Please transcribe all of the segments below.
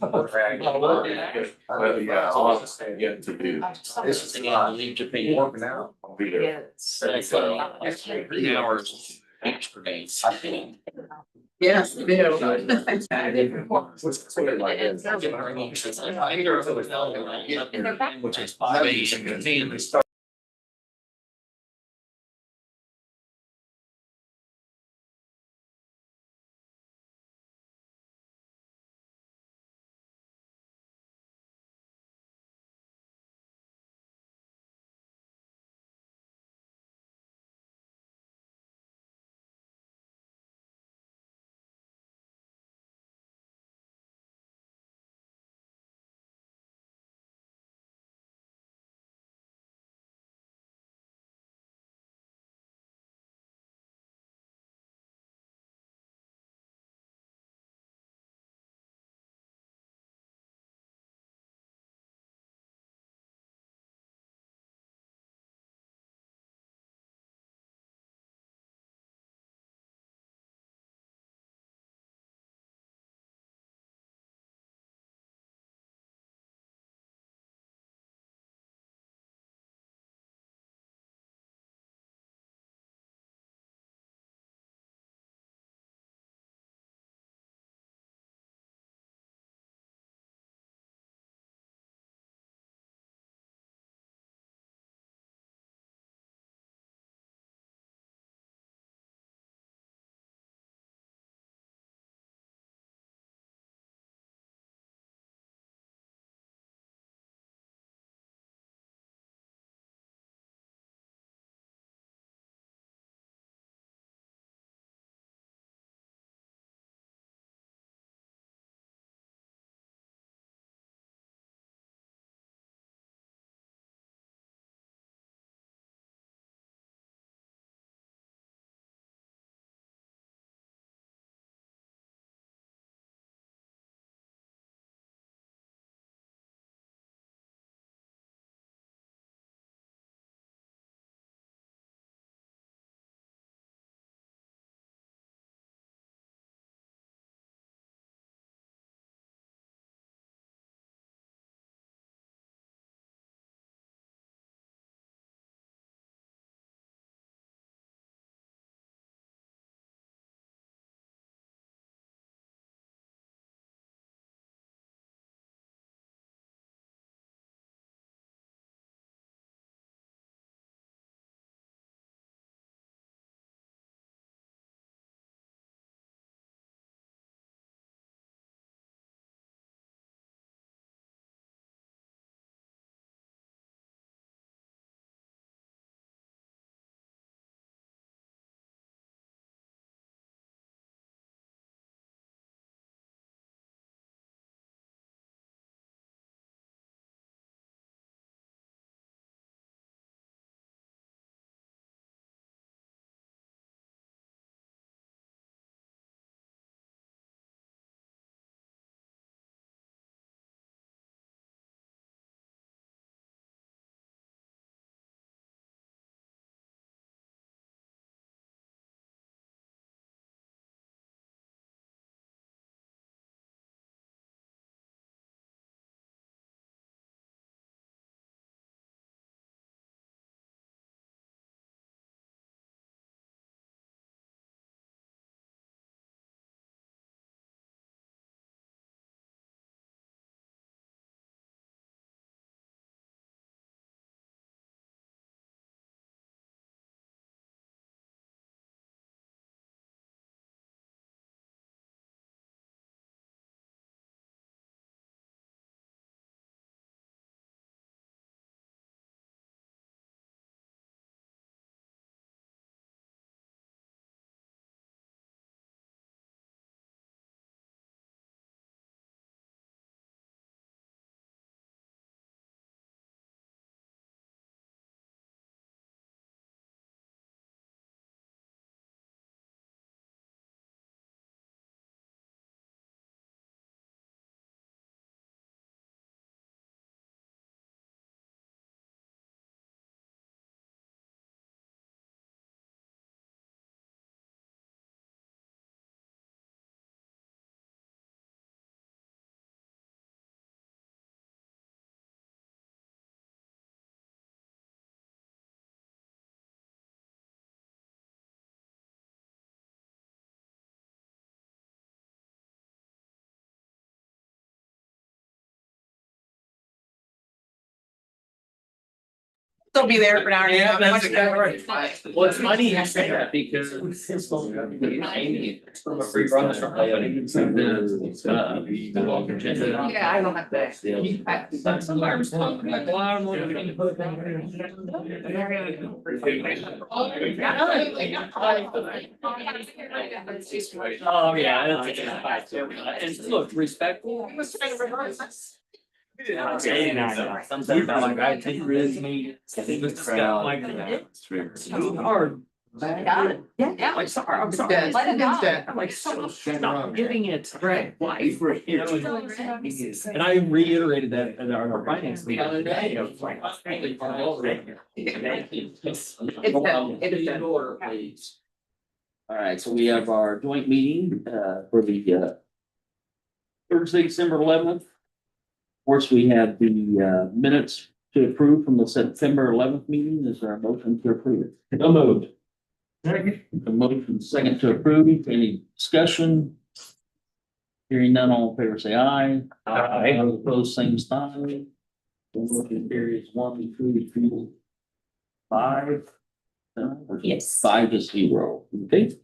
Well, yeah, all I'm yet to do. This is leave Japan. Working out. I'll be there. Yes. 3 hours extra days. Yes, we do. Which is 5 days in Japan. still be there for an hour. Yeah, that's exactly right. Well, it's funny you say that because Amy, from a free run from company, the Walker Gender. Yeah, I don't have that. Oh, yeah. And look, respectful. Sometimes like I take risks, me. Too hard. Got it. Yeah. Like, sorry, I'm sorry. It's dead. It's dead. I'm like, stop giving it. Right. Life. And I reiterated that at our finance meeting the other day. I was like, all right, so we have our joint meeting for the Thursday, December 11th. Of course, we have the minutes to approve from the September 11th meeting. Is there a motion to approve? No moved. A motion second to approve. Any discussion? Hearing none, all in favor say aye. Aye. All opposed, same sign. The motion carries 1, 2, 3, 5. Yes. 5-0. Okay.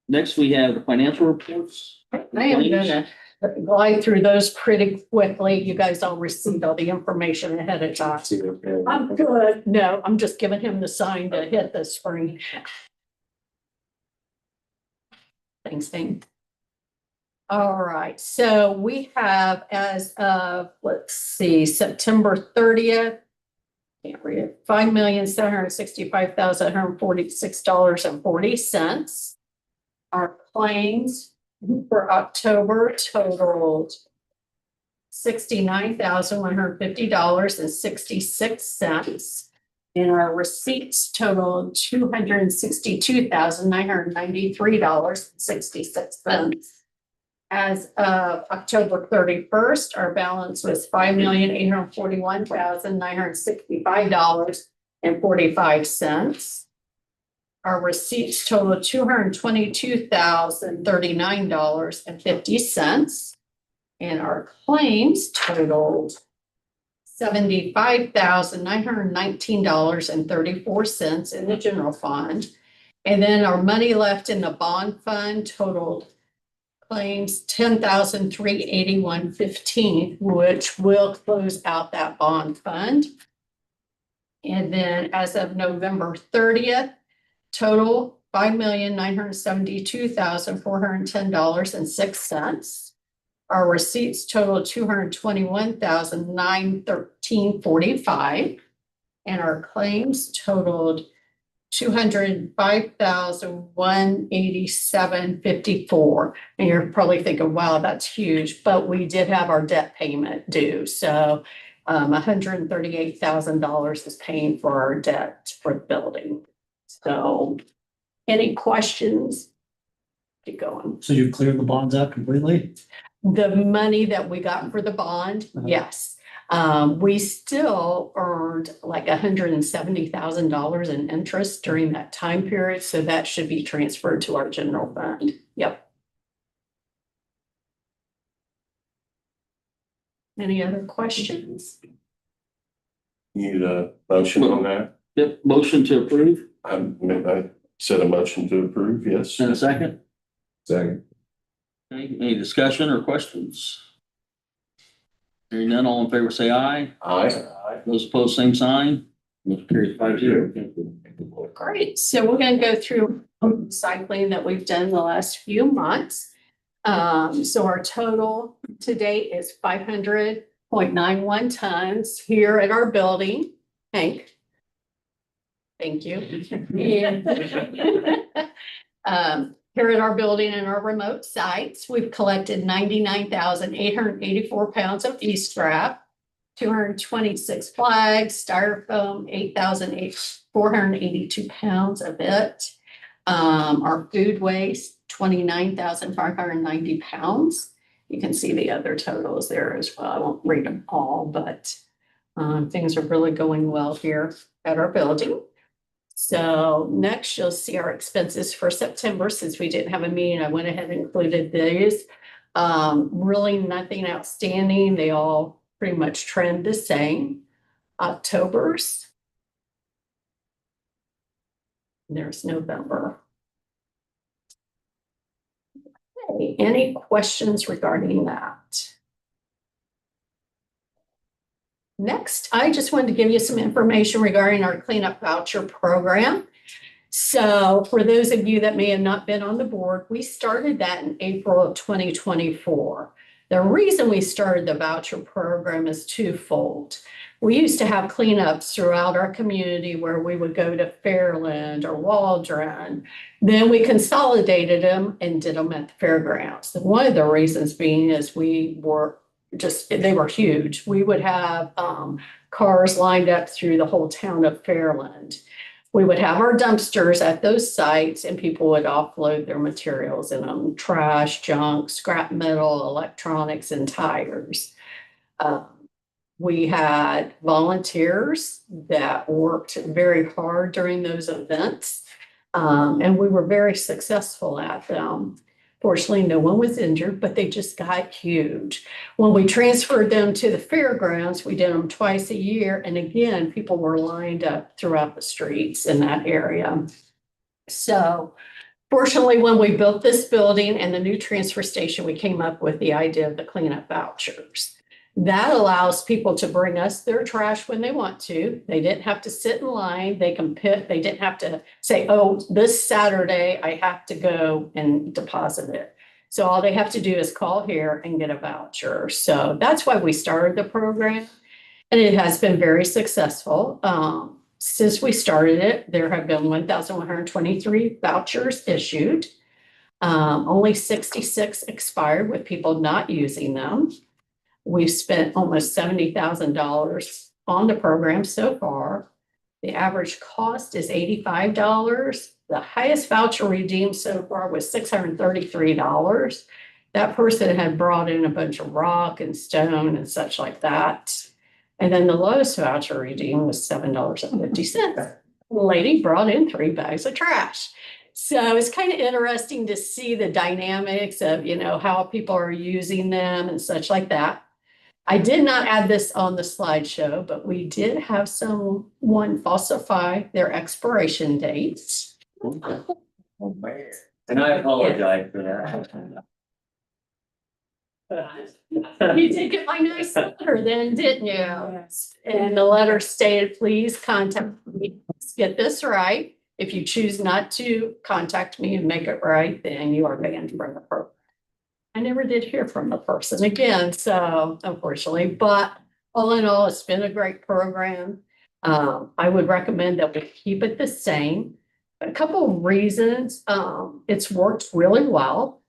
Next, we have the financial reports. I am gonna glide through those pretty quickly. You guys all received all the information ahead of time. I'm good. No, I'm just giving him the sign to hit the screen. Thanks, Dean. All right, so we have as of, let's see, September 30th. Can't read it, $5,765,146.40. Our claims for October totaled $69,150.66. And our receipts totaled $262,993.66. As of October 31st, our balance was $5,841,965.45. Our receipts totaled $222,039.50. And our claims totaled $75,919.34 in the general fund. And then our money left in the bond fund totaled claims $10,381.15, which will close out that bond fund. And then as of November 30th, total $5,972,410.06. Our receipts total $221,913.45. And our claims totaled $205,187.54. And you're probably thinking, wow, that's huge, but we did have our debt payment due. So $138,000 is paying for our debt for the building. So any questions? Keep going. So you cleared the bonds out completely? The money that we got for the bond, yes. We still earned like $170,000 in interest during that time period, so that should be transferred to our general fund. Yep. Any other questions? Need a motion on that? Yep, motion to approve. I said a motion to approve, yes. And a second. Second. Any discussion or questions? Hearing none, all in favor say aye. Aye. Those opposed, same sign. Motion carries 5-0. Great. So we're going to go through cycling that we've done the last few months. So our total to date is 500.91 tons here at our building. Hank. Thank you. And, here at our building and our remote sites, we've collected 99,884 pounds of e-scrap, 226 flags, styrofoam, 8,482 pounds of it. Our food waste, 29,590 pounds. You can see the other totals there as well. I won't read them all, but things are really going well here at our building. So next you'll see our expenses for September. Since we didn't have a meeting, I went ahead and included these. Really nothing outstanding. They all pretty much trend the same. October's There's November. Okay, any questions regarding that? Next, I just wanted to give you some information regarding our cleanup voucher program. So for those of you that may have not been on the board, we started that in April of 2024. The reason we started the voucher program is twofold. We used to have cleanups throughout our community where we would go to Fairland or Waldron. Then we consolidated them and did them at the fairgrounds. And one of the reasons being is they were huge. We would have cars lined up through the whole town of Fairland. We would have our dumpsters at those sites and people would offload their materials in them, trash, junk, scrap metal, electronics, and tires. We had volunteers that worked very hard during those events, and we were very successful at them. Fortunately, no one was injured, but they just got huge. When we transferred them to the fairgrounds, we did them twice a year. And again, people were lined up throughout the streets in that area. So fortunately, when we built this building and the new transfer station, we came up with the idea of the cleanup vouchers. That allows people to bring us their trash when they want to. They didn't have to sit in line. They didn't have to say, oh, this Saturday I have to go and deposit it. So all they have to do is call here and get a voucher. So that's why we started the program. And it has been very successful. Since we started it, there have been 1,123 vouchers issued. Only 66 expired with people not using them. We've spent almost $70,000 on the program so far. The average cost is $85. The highest voucher redeemed so far was $633. That person had brought in a bunch of rock and stone and such like that. And then the lowest voucher redeemed was $7.50. The lady brought in 3 bags of trash. So it's kind of interesting to see the dynamics of, how people are using them and such like that. I did not add this on the slideshow, but we did have someone falsify their expiration dates. Oh, man. And I apologize for that. You did get my nice letter then, didn't you? And the letter stated, please contact me. Let's get this right. If you choose not to contact me and make it right, then you are banned from the program. I never did hear from the person again, so unfortunately, but all in all, it's been a great program. I would recommend that we keep it the same. A couple of reasons, it's worked really well.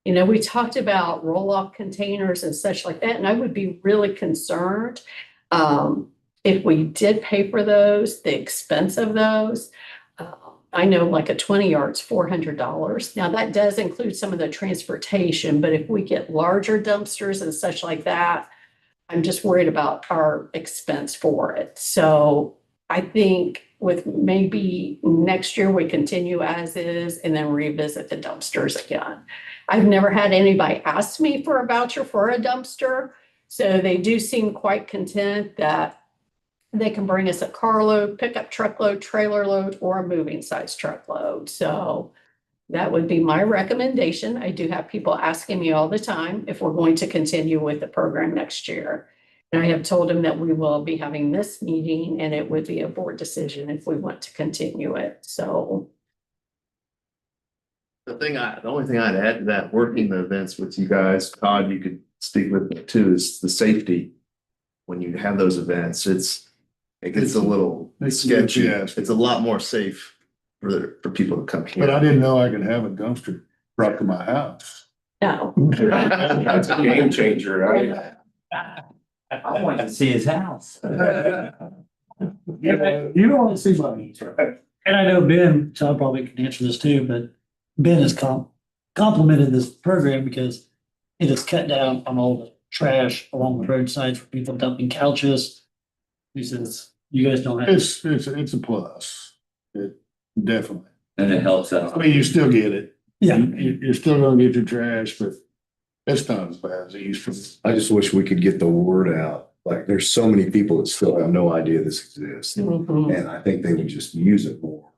We talked about roll-off containers and such like that, and I would be really concerned if we did pay for those, the expense of those. I know like a 20 yards, $400. Now that does include some of the transportation, but if we get larger dumpsters and such like that, I'm just worried about our expense for it. So I think with maybe next year, we continue as is and then revisit the dumpsters again. I've never had anybody ask me for a voucher for a dumpster. So they do seem quite content that they can bring us a carload, pickup truckload, trailer load, or a moving size truckload. So that would be my recommendation. I do have people asking me all the time if we're going to continue with the program next year. And I have told them that we will be having this meeting and it would be a board decision if we want to continue it. So. The only thing I'd add to that, working the events with you guys, Todd, you could speak with it too, is the safety. When you have those events, it gets a little sketchy. It's a lot more safe for people to come here. But I didn't know I could have a dumpster brought to my house. No. That's a game changer, right? I want to see his house. You don't want to see money. And I know Ben, so I probably can answer this too, but Ben has complimented this program because it has cut down on all the trash along the roadsides for people dumping couches. He says, you guys don't have. It's a plus. It definitely. And it helps I out. mean, you still get it. Yeah. You're still gonna get your trash, but it's not as bad as it used to be. I just wish we could get the word out. Like, there's so many people that still have no idea this exists. Mhm. And I think they would just use it more.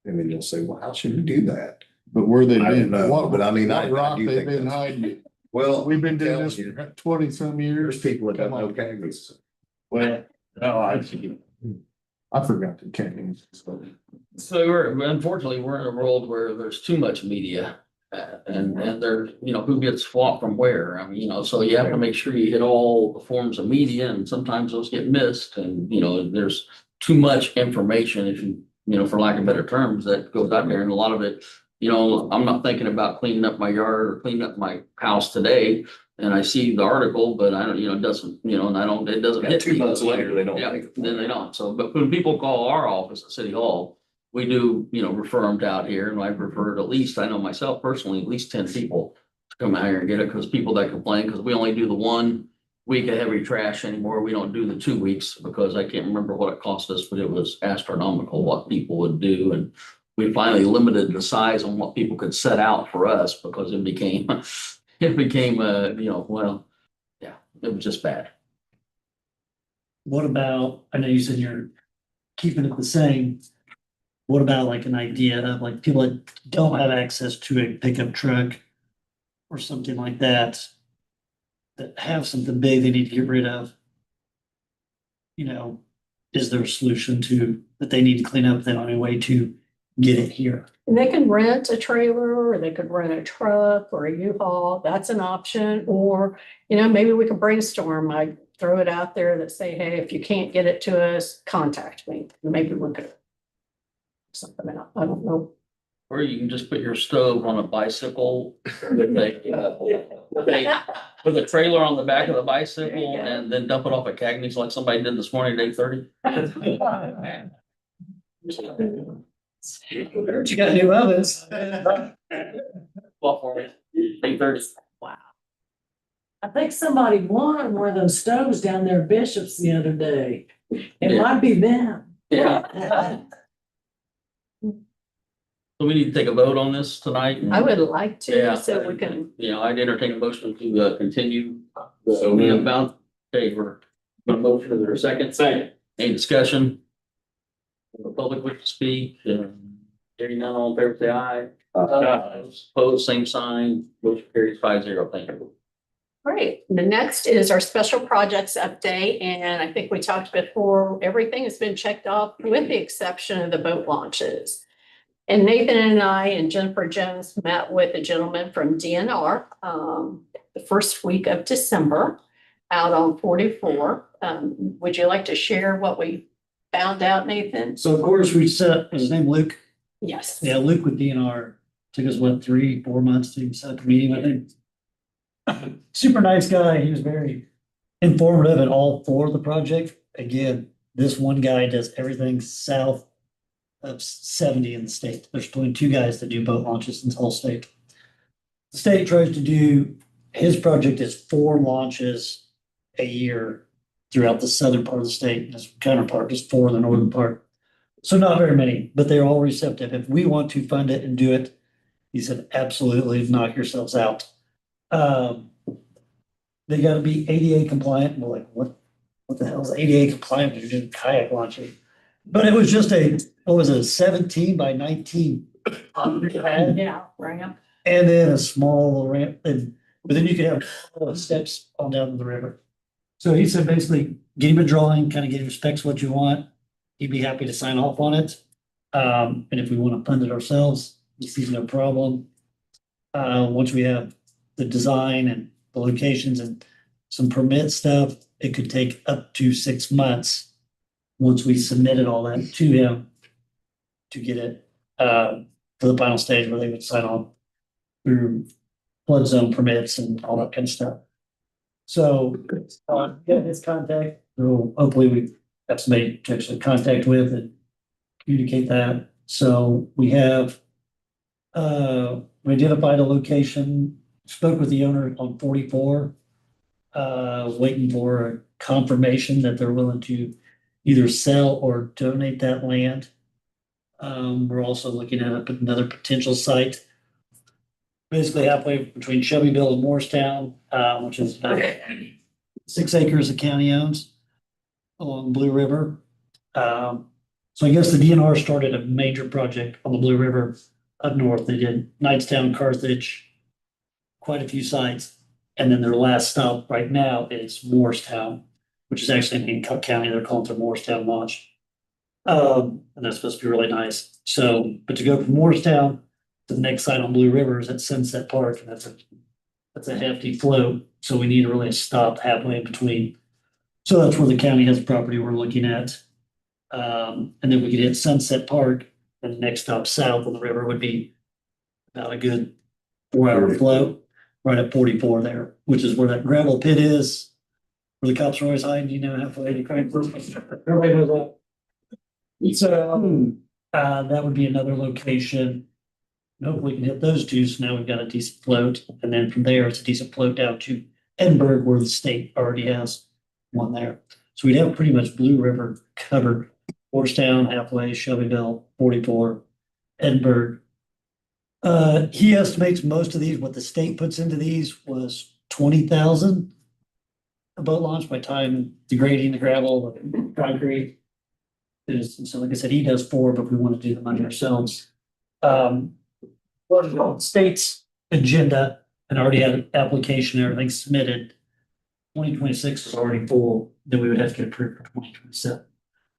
And then you'll say, well, how should we do that? But where they I don't been, know, what, but I mean, I rock do they think been that's- hiding? Well, We've been doing telling this you, for 20-some there's years. people that don't Come know on. Kangas. Well, no, I forgot the Kangas. So unfortunately, we're in a world where there's too much media. And there's, who gets what from where, I mean, so you have to make sure you hit all the forms of media and sometimes those get missed and, there's too much information if you, for lack of better terms, that goes out there and a lot of it, I'm not thinking about cleaning up my yard or cleaning up my house today. And I see the article, but I don't, it doesn't, and it doesn't Yeah, hit 2 me. months later, they don't Yeah, make it. then they don't. So, but when people call our office at City Hall, we do, refer them to out here, and I've referred at least, I know myself personally, at least 10 people to come out here and get it, because people that complain, because we only do the 1 week of heavy trash anymore. We don't do the 2 weeks, because I can't remember what it cost us, but it was astronomical what people would do, and we finally limited the size on what people could set out for us, because it became, well, yeah, it was just bad. What about, I know you said you're keeping it the same. What about like an idea of like people that don't have access to a pickup truck or something like that, that have something big they need to get rid of? Is there a solution to that they need to clean up, then on a way to get it here? And they can rent a trailer, or they could rent a truck or a U-Haul. That's an option. Or, maybe we could brainstorm. I throw it out there that say, hey, if you can't get it to us, contact me. Maybe we could. Something out. I don't know. Or you can just put your stove on a bicycle with a trailer on the back of the bicycle and then dump it off at Cagney's like somebody did this morning at 8:30. You got new ovens. Well, for me, 8:30. I think somebody won one of those stoves down there at Bishop's the other day. It Yeah. might be them. Yeah. So we need to take a vote on this tonight. and- I would like to, Yeah. so we can. I'd entertain a motion to continue the So moved. amount. Okay, we're a motion, is there a second? Second. Any discussion? The public wish to speak, hearing none, all in favor, say aye. Opposed, same sign, motion carries 5-0, thank you. Great. The next is our special projects update, and I think we talked before, everything has been checked off with the exception of the boat launches. And Nathan and I and Jennifer Jones met with a gentleman from DNR the first week of December out on 44. Would you like to share what we found out, Nathan? So of course we set, his name Luke. Yes. Yeah, Luke with DNR. Took us, 3-4 months to even set the meeting with him. Super nice guy. He was very informative in all 4 of the project. Again, this one guy does everything south of 70 in the state. There's only 2 guys that do boat launches in the whole state. The state tries to do, his project is 4 launches a year throughout the southern part of the state. His counterpart is 4 in the northern part. So not very many, but they're all receptive. If we want to fund it and do it, he said, absolutely, knock yourselves out. They gotta be ADA compliant. And we're like, what the hell is ADA compliant? You're doing kayak launching. But it was just what was it, a 17 by 19 pad, Yeah, ramp. and then a small ramp, but then you could have steps on down the river. So he said, basically, get him a drawing, kind of get him specs what you want. He'd be happy to sign off on it. And if we want to fund it ourselves, he sees no problem. Once we have the design and the locations and some permit stuff, it could take up to 6 months. Once we submitted all that to him to get it to the final stage where they would sign on through flood zone permits and all that kind of stuff. So, get his contact, so hopefully we have somebody to actually contact with and communicate that. So we have, we identified a location, spoke with the owner on 44, waiting for a confirmation that they're willing to either sell or donate that land. We're also looking at another potential site, basically halfway between Shelbyville and Morristown, which is about 6 acres the county owns along Blue River. So I guess the DNR started a major project on the Blue River up north. They did Knightstown, Carthage, quite a few sites. And then their last stop right now is Morristown, which is actually in Cook County. They're calling it the Morristown Launch. And that's supposed to be really nice. So, but to go from Morristown to the next site on Blue River is at Sunset Park, and that's a hefty float. So we need to really stop halfway in between. So that's where the county has property we're looking at. And then we could hit Sunset Park, and the next stop south on the river would be about a good 4-hour float, right at 44 there, which is where that gravel pit is, where the cops are always hiding, you know, halfway to Frankfurt. Everybody knows that. So, that would be another location. Hopefully we can hit those two, so now we've got a decent float, and then from there, it's a decent float down to Edinburgh, where the state already has one there. So we'd have pretty much Blue River covered. Morristown, halfway, Shelbyville, 44, Edinburgh. He estimates most of these, what the state puts into these was 20,000 a boat launch by time degrading the gravel, the concrete. So like I said, he does 4, but we want to do them under ourselves. State's agenda and already had an application, everything submitted. 2026 is already full, then we would have to get approved for 2027.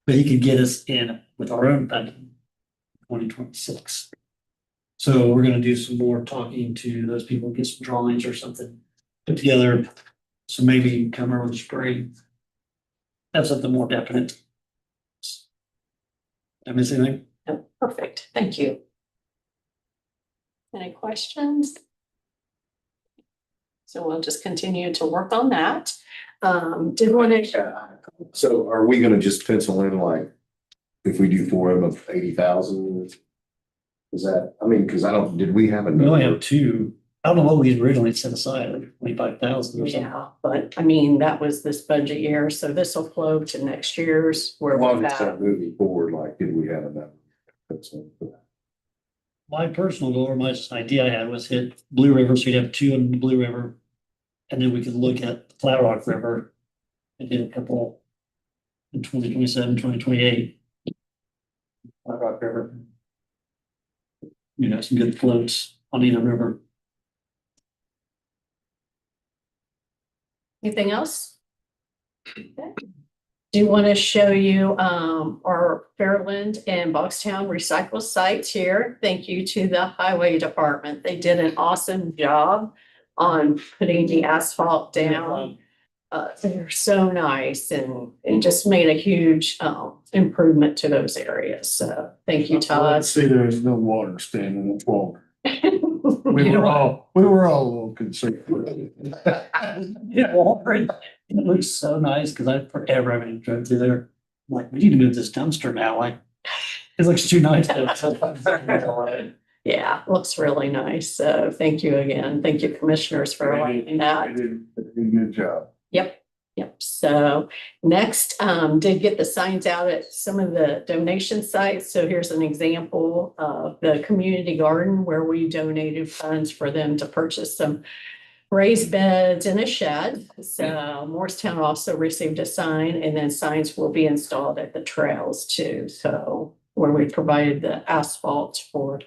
But he could get us in with our own funding, 2026. So we're gonna do some more talking to those people, get some drawings or something put together. So maybe come early the spring. Have something more definite. Did I miss anything? Oh, perfect, thank you. Any questions? So we'll just continue to work on that. Did want to, So are we gonna just pencil in like, if we do 4 of them of 80,000? Is that, I mean, cause did we have a We only have number? 2. I don't know what we originally set aside, like 25,000 or something. yeah, but I mean, that was this budget year, so this will flow to next year's where Well, we're it's that at. moving forward, like, did we have a number? Pencil in for that? My personal goal, or my idea I had was hit Blue River, so you'd have 2 in the Blue River. And then we could look at the Flat Rock River and hit a couple in 2027, 2028. Flat Rock River. You know, some good floats on either river. Anything else? Okay. Do want to show you our Fairland and Boxtown recycle sites here. Thank you to the highway department. They did an awesome job on putting the asphalt down. They're so nice, and it just made a huge improvement to those areas. So thank you, Todd. See, there's no water standing in the water. We You know were all a little concerned. It looks so nice because I forever haven't drove through there. I'm like, we need to move this dumpster now. Like, it looks too nice. Yeah, looks really nice. So thank you again. Thank you, commissioners, for liking that. They did a good job. Yep. So next, did get the signs out at some of the donation sites. So here's an example of the community garden where we donated funds for them to purchase some raised beds and a shed. So Morristown also received a sign, and then signs will be installed at the trails too. So where we provided the asphalt for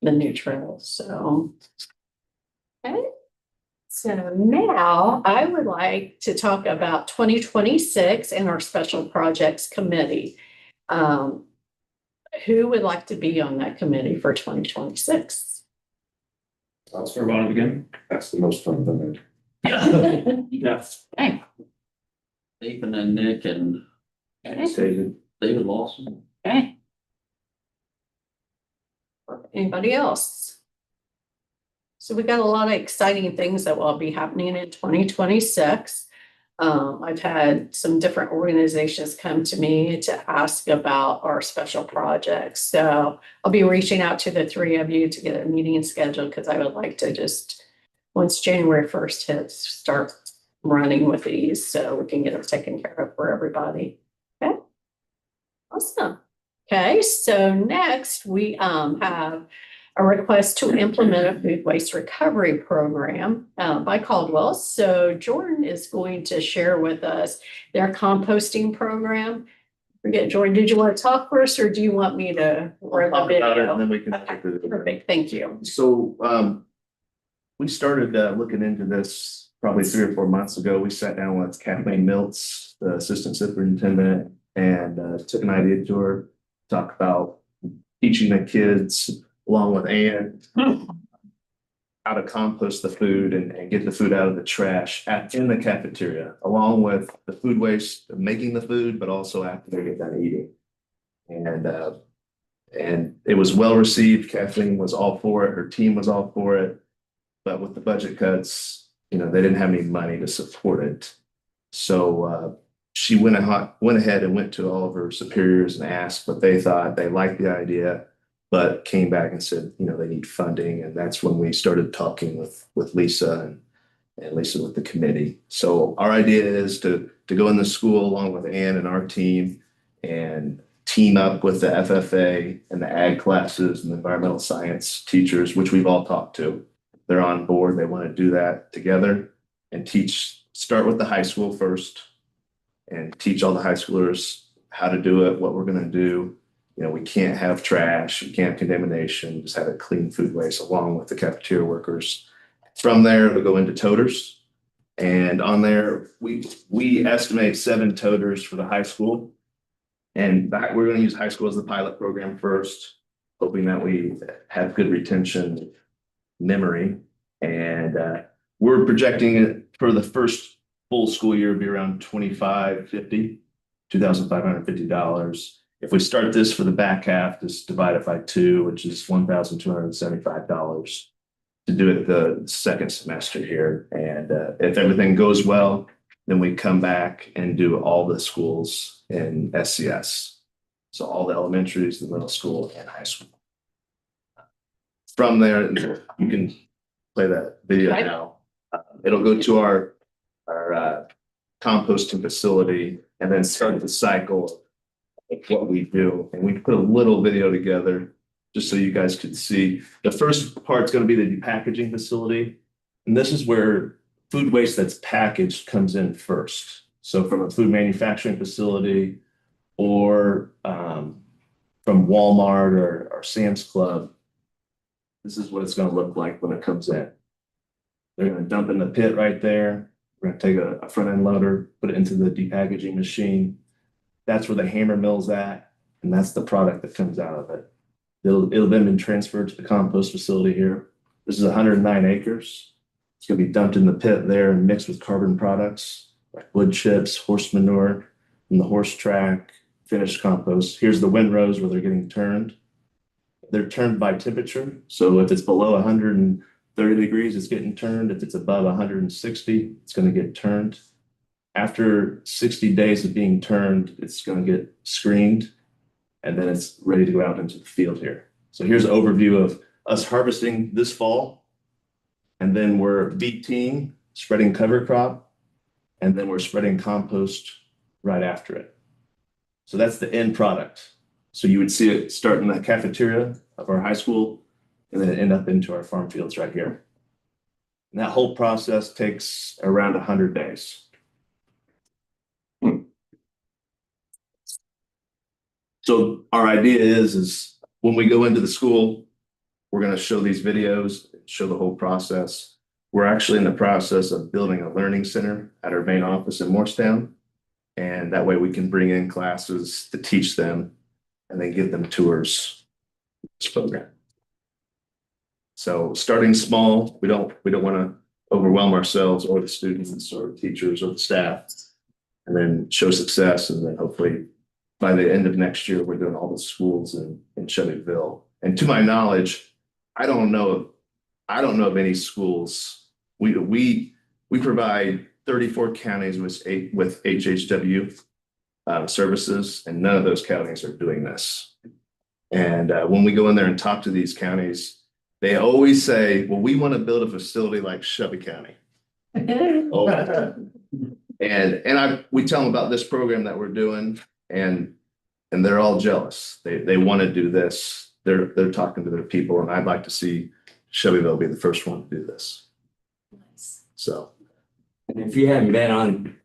the new trails. So. Okay. So now I would like to talk about 2026 and our special projects committee. Who would like to be on that committee for 2026? I'll start on it again. That's the most fun thing. Yeah. Okay. Nathan and Nick and David. David Lawson. Okay. Anybody else? So we got a lot of exciting things that will be happening in 2026. I've had some different organizations come to me to ask about our special projects. So I'll be reaching out to the 3 of you to get a meeting scheduled, because I would like to just, once January 1st hits, start running with these so we can get them taken care of for everybody. Okay. Awesome. Okay, so next we have a request to implement a food waste recovery program by Caldwell. So Jordan is going to share with us their composting program. Forget, Jordan, did you want to talk first or do you want me to? run the Talk about it, video? and then we can. Okay, perfect, thank you. So, we started, looking into this probably 3 or 4 months ago. We sat down with Kathleen Miltz, the assistant superintendent, and, took an idea to her, talk about teaching the kids along with Ann how to compost the food and get the food out of the trash in the cafeteria, along with the food waste of making the food, but also after they get done eating. And it was well received. Kathleen was all for it. Her team was all for it. But with the budget cuts, they didn't have any money to support it. So she went ahead and went to all of her superiors and asked what they thought. They liked the idea, but came back and said, they need funding. And that's when we started talking with Lisa and Lisa with the committee. So our idea is to go in the school along with Ann and our team and team up with the FFA and the ag classes and the environmental science teachers, which we've all talked to. They're on board. They want to do that together and start with the high school first and teach all the high schoolers how to do it, what we're going to do. We can't have trash, we can't have contamination, just have a clean food waste along with the cafeteria workers. From there, it'll go into toters. And on there, we estimate 7 toters for the high school. And we're going to use high school as the pilot program first, hoping that we have good retention memory. And we're projecting it for the first full school year to be around $2,550. If we start this for the back half, just divide it by 2, which is $1,275 to do it the second semester here. And if everything goes well, then we come back and do all the schools in SCS. So all the elementaries, the middle school, and high school. From there, you can play that video now. It'll go to our composting facility and then start the cycle of what we do. And we put a little video together just so you guys could see. The first part's going to be the depackaging facility. And this is where food waste that's packaged comes in first. So from a food manufacturing facility or from Walmart or Sam's Club, this is what it's going to look like when it comes in. They're going to dump in the pit right there. We're going to take a front end loader, put it into the depackaging machine. That's where the hammer mill's at, and that's the product that comes out of it. It'll then be transferred to the compost facility here. This is 109 acres. It's going to be dumped in the pit there and mixed with carbon products like wood chips, horse manure from the horse track, finished compost. Here's the windrows where they're getting turned. They're turned by temperature. So if it's below 130 degrees, it's getting turned. If it's above 160, it's going to get turned. After 60 days of being turned, it's going to get screened, and then it's ready to go out into the field here. So here's an overview of us harvesting this fall, and then we're BTing, spreading cover crop, and then we're spreading compost right after it. So that's the end product. So you would see it start in the cafeteria of our high school and then end up into our farm fields right here. And that whole process takes around 100 days. So our idea is when we go into the school, we're going to show these videos, show the whole process. We're actually in the process of building a learning center at our main office in Morristown. And that way we can bring in classes to teach them and then give them tours of this program. So starting small, we don't want to overwhelm ourselves or the students or teachers or the staff, and then show success. And then hopefully by the end of next year, we're doing all the schools in Shelbyville. And to my knowledge, I don't know of any schools. We provide 34 counties with HHW services, and none of those counties are doing this. And when we go in there and talk to these counties, they always say, well, we want to build a facility like Shelby County. We tell them about this program that we're doing, and they're all jealous. They want to do this. They're talking to their people, and I'd like to see Shelbyville be the first one to do this. So, And if you haven't been on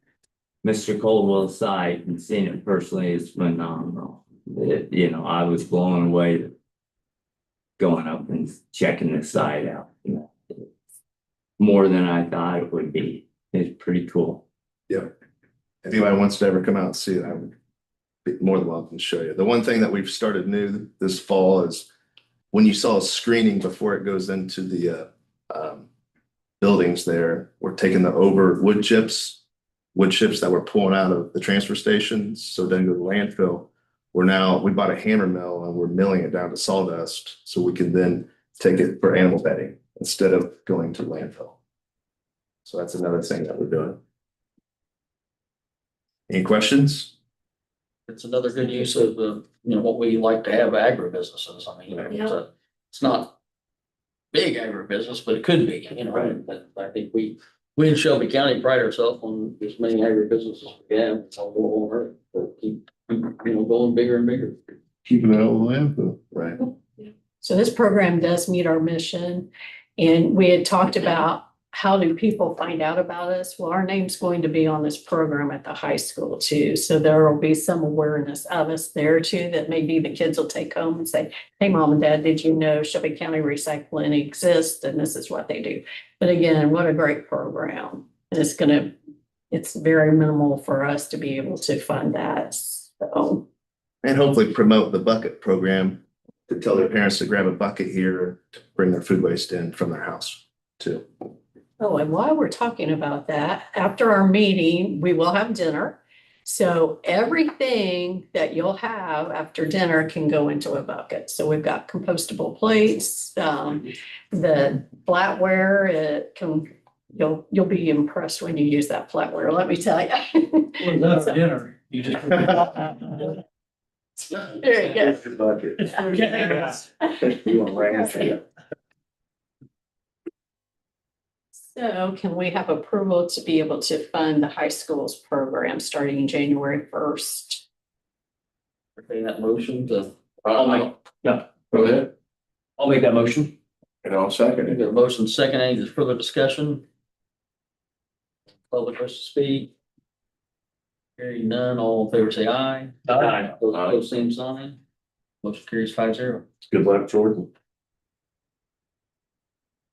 Mr. Coldwell's site and seeing it personally is phenomenal. I was blown away going up and checking the site out. More than I thought it would be. It's pretty cool. If anybody wants to ever come out and see it, I would be more than welcome to show you. The one thing that we've started new this fall is when you saw a screening before it goes into the buildings there, we're taking the over wood chips that we're pulling out of the transfer stations, so it doesn't go to landfill. We bought a hammer mill and we're milling it down to sawdust so we can then take it for animal bedding instead of going to landfill. So that's another thing that we're doing. Any questions? It's another good use of, what we like to have agribusinesses. I mean, it's not big agribusiness, but it could be, but I think we in Shelby County pride ourselves on as many agribusinesses as we have. It's all over it, but keep, going bigger and bigger. Keeping it out of the landfill. Right. So this program does meet our mission. And we had talked about how do people find out about us? Well, our name's going to be on this program at the high school too. So there will be some awareness of us there too, that maybe the kids will take home and say, hey, Mom and Dad, did you know Shelby County Recycling exists? And this is what they do. But again, what a great program. And it's very minimal for us to be able to fund that. So. And hopefully promote the bucket program to tell their parents to grab a bucket here to bring their food waste in from their house too. Oh, and while we're talking about that, after our meeting, we will have dinner. So everything that you'll have after dinner can go into a bucket. So we've got compostable plates, the flatware, you'll be impressed when you use that flatware, let me tell you. Well, that's dinner. You just. There you go. Bucket. Okay. You want ranch? So can we have approval to be able to fund the high schools program starting January 1st? Okay, that motion to. Go ahead. I'll make that motion. And I'll second We it. got a motion second, any further discussion? Public wish to speak? Hearing none, all in favor say aye. Aye. Those opposed, same sign. Motion carries 5-0. Good luck, Jordan.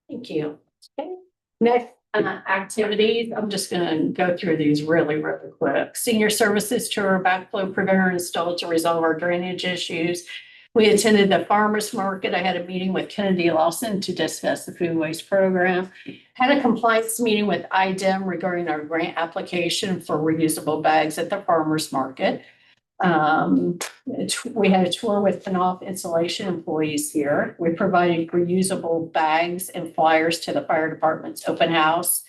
Thank you. Okay. Next, activities, I'm just gonna go through these really quick. Senior Services Tour, backflow preventer installed to resolve our drainage issues. We attended the farmer's market. I had a meeting with Kennedy Lawson to discuss the food waste program. Had a compliance meeting with IDEM regarding our grant application for reusable bags at the farmer's market. We had a tour with Panoff Insulation employees here. We provided reusable bags and flyers to the fire department's open house.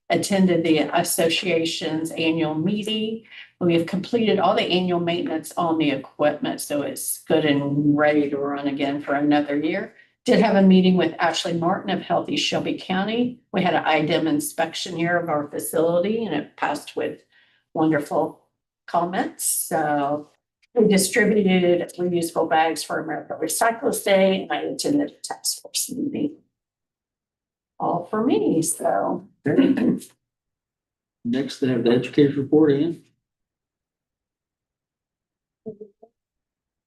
Attended the association's annual meeting. We have completed all the annual maintenance on the equipment, so it's good and ready to run again for another year. Did have a meeting with Ashley Martin of Healthy Shelby County. We had an IDEM inspection here of our facility and it passed with wonderful comments. So we distributed reusable bags for America Recycles Day and I attended a task force meeting. All for me, so. Next, they have the educator's report in.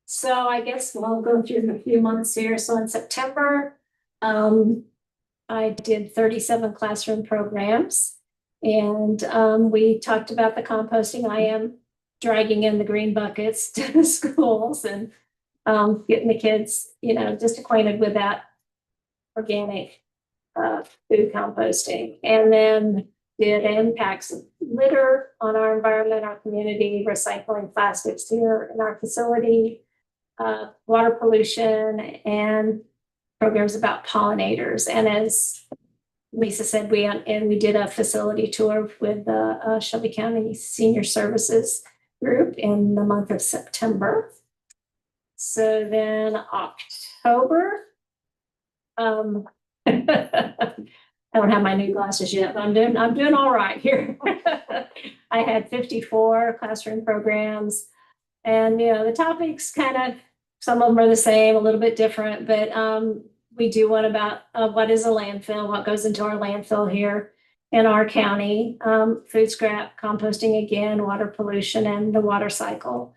So I guess we'll go through a few months here. So in September, I did 37 classroom programs. And we talked about the composting. I am dragging in the green buckets to the schools and getting the kids, just acquainted with that organic food composting. And then did impacts of litter on our environment, our community, recycling plastics here in our facility, water pollution, and programs about pollinators. And as Lisa said, we did a facility tour with the Shelby County Senior Services group in the month of September. So then October, I don't have my new glasses yet, but I'm doing all right here. I had 54 classroom programs, and the topics some of them are the same, a little bit different, but we do one about what is a landfill, what goes into our landfill here in our county, food scrap, composting again, water pollution and the water cycle.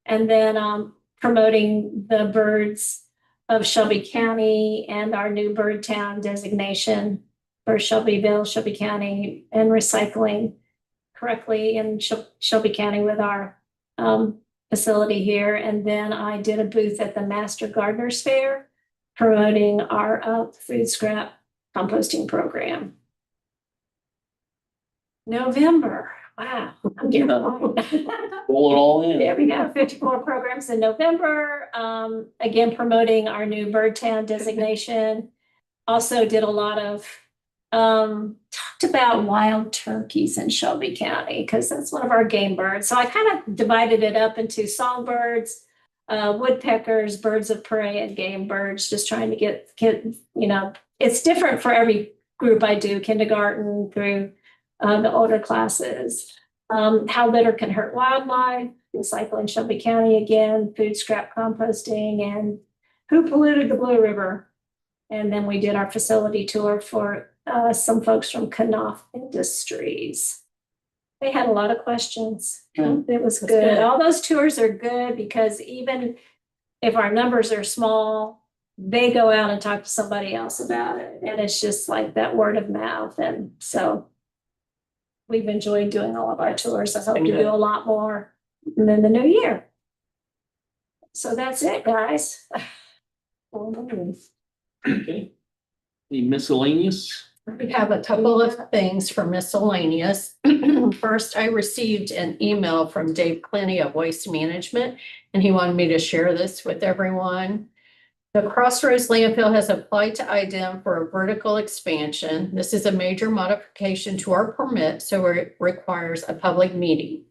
And then promoting the birds of Shelby County and our new bird town designation for Shelbyville, Shelby County, and recycling correctly in Shelby County with our facility here. And then I did a booth at the Master Gardeners Fair promoting our food scrap composting program. November, wow, I'm getting old. Roll it all in. Yeah, we have 54 programs in November. Again, promoting our new bird town designation. Also did a lot of talked about wild turkeys in Shelby County because that's one of our game birds. So I kind of divided it up into songbirds, woodpeckers, birds of prey, and game birds, just trying to get kids, it's different for every group I do, kindergarten through the older classes. How litter can hurt wildlife, recycling Shelby County again, food scrap composting, and who polluted the Blue River. And then we did our facility tour for some folks from Knauf Industries. They had a lot of questions. It was good. good. All those tours are good because even if our numbers are small, they go out and talk to somebody else about it. And it's just like that word of mouth. And so we've enjoyed doing all of our tours. I hope to do a lot more in the new year. So that's it, guys. Okay. The miscellaneous. We have a couple of things for miscellaneous. First, I received an email from Dave Clenny of Waste Management, and he wanted me to share this with everyone. The Crossroads landfill has applied to IDEM for a vertical expansion. This is a major modification to our permit, so it requires a public meeting.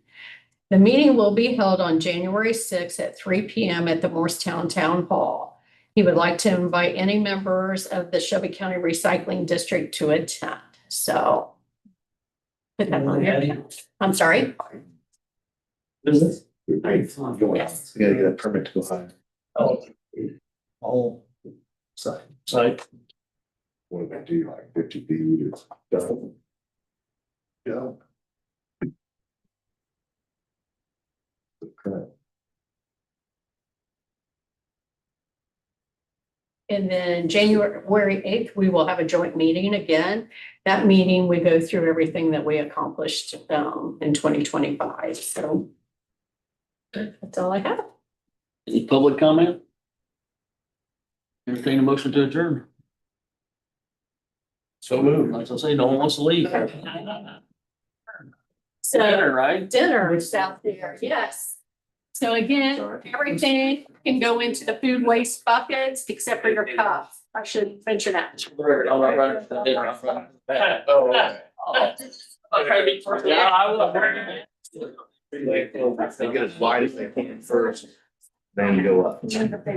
The meeting will be held on January 6th at 3 p.m. at the Morristown Town Hall. He would like to invite any members of the Shelby County Recycling District to attend. So put that on there. I'm sorry. Yes. You gotta get a permit to go high. Oh, Site. What if I do like 50 feet or stuff? Yeah. Okay. And then January 8th, we will have a joint meeting again. That meeting, we go through everything that we accomplished in 2025. So that's all I have. Any public comment? Entertain a motion to adjourn. So moved. Like I say, no one wants to leave. So Dinner, right? dinner is out there, yes. So again, everything can go into the food waste buckets except for your cups. I should mention that. Yeah, I will. They get as wide as they can first, then go up.